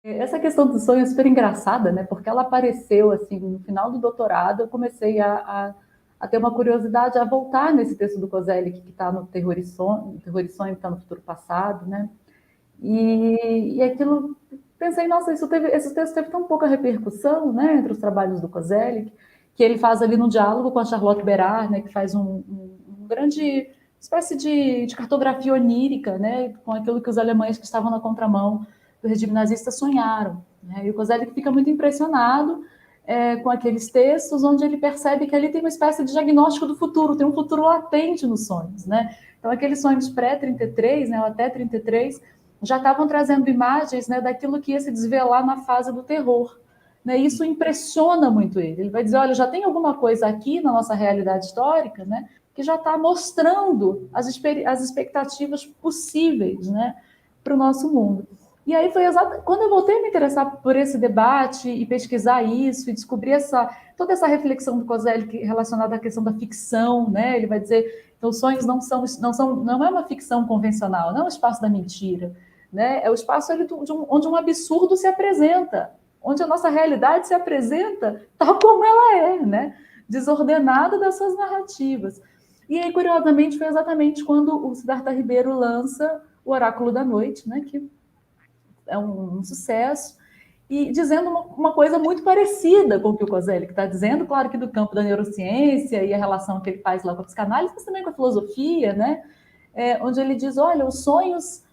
Essa questão do sonho é super engraçada, né? Porque ela apareceu assim no final do doutorado. Eu comecei a ter uma curiosidade a voltar nesse texto do Kozelik que está no Terror e Sonho, que está no Futuro Passado, né? E aquilo, pensei, nossa, esse texto teve tão pouca repercussão, né, entre os trabalhos do Kozelik, que ele faz ali no diálogo com a Charlotte Berard, né, que faz um grande espécie de cartografia onírica, né, com aquilo que os alemães que estavam na contramão do regime nazista sonharam. Né, e o Kozelik fica muito impressionado com aqueles textos onde ele percebe que ali tem uma espécie de diagnóstico do futuro, tem um futuro latente nos sonhos, né? Então, aqueles sonhos pré-33, né, ou até 33, já estavam trazendo imagens, né, daquilo que ia se desvelar na fase do terror. Né? Isso impressiona muito ele. Ele vai dizer, olha, já tem alguma coisa aqui na nossa realidade histórica, né, que já está mostrando as expectativas possíveis, né, para o nosso mundo. E aí foi quando eu voltei a me interessar por esse debate e pesquisar isso e descobrir toda essa reflexão do Kozelik relacionada à questão da ficção, né? Ele vai dizer que os sonhos não é uma ficção convencional, não é um espaço da mentira, né? É o espaço onde um absurdo se apresenta, onde a nossa realidade se apresenta tal como ela é, né? Desordenada das suas narrativas. E aí, curiosamente, foi exatamente quando o Siddhartha Ribeiro lança o Oráculo da Noite, né? Que é um sucesso, e dizendo uma coisa muito parecida com o que o Kozelik está dizendo, claro que do campo da neurociência e a relação que ele faz lá com a psicanálise, mas também com a filosofia, né? Onde ele diz, olha, os sonhos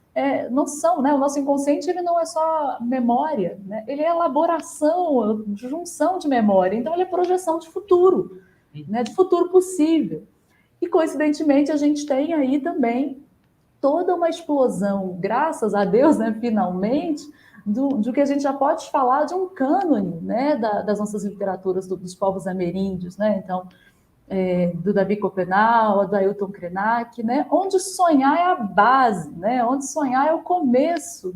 não são, né? O nosso inconsciente ele não é só memória, né? Ele é elaboração, junção de memória, então ele é projeção de futuro, né? De futuro possível. E, coincidentemente, a gente tem aí também toda uma explosão, graças a Deus, né, finalmente, do que a gente já pode falar de um cânone, né, das nossas literaturas dos povos ameríndios, né? Então, do Davi Copenau, do Ailton Krenak, né, onde sonhar é a base, né, onde sonhar é o começo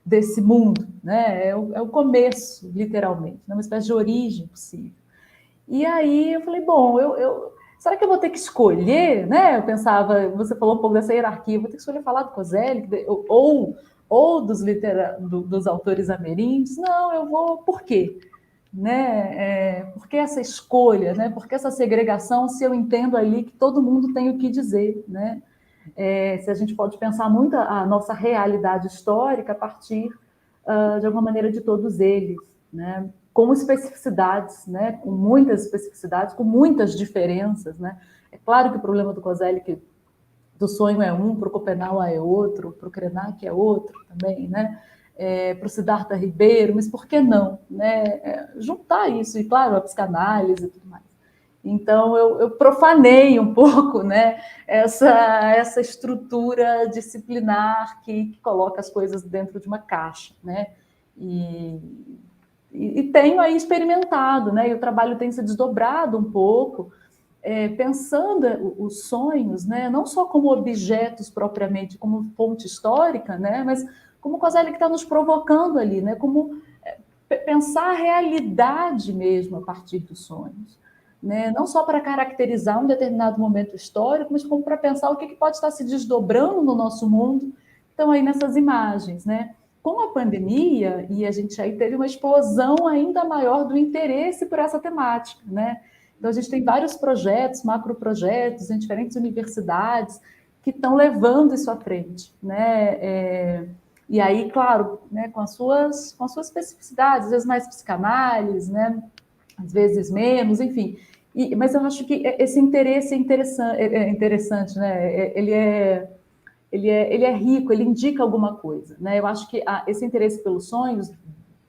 desse mundo, né, é o começo, literalmente, né, uma espécie de origem possível. E aí eu falei, bom, será que eu vou ter que escolher, né? Eu pensava, você falou um pouco dessa hierarquia, eu vou ter que escolher falar do Kozelik ou dos autores ameríndios? Não, eu vou, por quê? Né? Por que essa escolha, né? Por que essa segregação, se eu entendo ali que todo mundo tem o que dizer, né? Se a gente pode pensar muito a nossa realidade histórica a partir, de alguma maneira, de todos eles, né? Com especificidades, né? Com muitas especificidades, com muitas diferenças, né? É claro que o problema do Kozelik do sonho é um, para o Copenau é outro, para o Krenak é outro também, né? Para o Siddhartha Ribeiro, mas por que não, né? Juntar isso, e claro, a psicanálise e tudo mais. Então, eu profanei um pouco, né, essa estrutura disciplinar que coloca as coisas dentro de uma caixa, né? E tenho aí experimentado, né? E o trabalho tem se desdobrado um pouco, pensando os sonhos, né? Não só como objetos propriamente, como fonte histórica, né? Mas como coisa que está nos provocando ali, né? Como pensar a realidade mesmo a partir dos sonhos. Né? Não só para caracterizar um determinado momento histórico, mas como para pensar o que pode estar se desdobrando no nosso mundo. Então, aí nessas imagens, né? Com a pandemia, e a gente aí teve uma explosão ainda maior do interesse por essa temática, né? Então, a gente tem vários projetos, macroprojetos, em diferentes universidades, que estão levando isso à frente, né? E aí, claro, né, com as suas especificidades, às vezes mais psicanálise, né? Às vezes menos, enfim. Mas eu acho que esse interesse é interessante, né? Ele é rico, ele indica alguma coisa, né? Eu acho que esse interesse pelos sonhos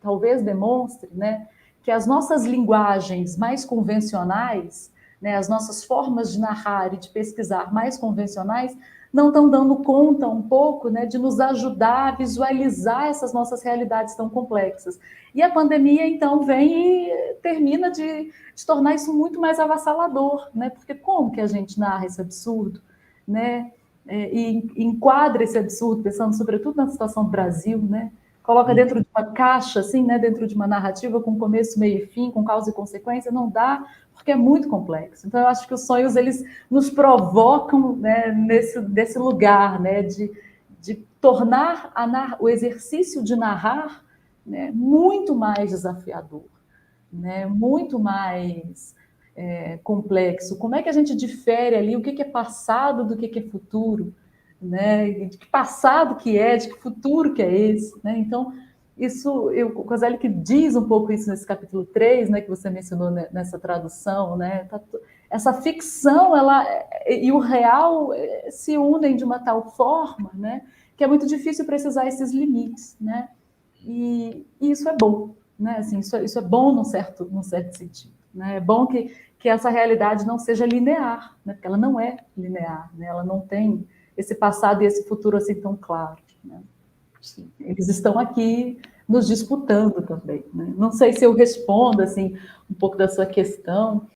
talvez demonstre, né, que as nossas linguagens mais convencionais, né, as nossas formas de narrar e de pesquisar mais convencionais, não estão dando conta um pouco, né, de nos ajudar a visualizar essas nossas realidades tão complexas. E a pandemia, então, vem e termina de tornar isso muito mais avassalador, né? Porque como que a gente narra esse absurdo, né? E enquadra esse absurdo, pensando sobretudo na situação do Brasil, né? Coloca dentro de uma caixa, assim, né? Dentro de uma narrativa com começo, meio e fim, com causa e consequência, não dá, porque é muito complexo. Então, eu acho que os sonhos, eles nos provocam, né, nesse lugar, né? De tornar o exercício de narrar, né, muito mais desafiador, né, muito mais complexo. Como é que a gente difere ali o que é passado do que é futuro, né? De que passado que é, de que futuro que é esse, né? Então, isso, o Kozelik que diz um pouco isso nesse capítulo 3, né, que você mencionou nessa tradução, né? Essa ficção, ela e o real se unem de uma tal forma, né, que é muito difícil precisar esses limites, né? E isso é bom, né? Assim, isso é bom num certo sentido, né? É bom que essa realidade não seja linear, né? Porque ela não é linear, né? Ela não tem esse passado e esse futuro assim tão claro, né? Sim. Eles estão aqui nos disputando também, né? Não sei se eu respondo assim um pouco da sua questão.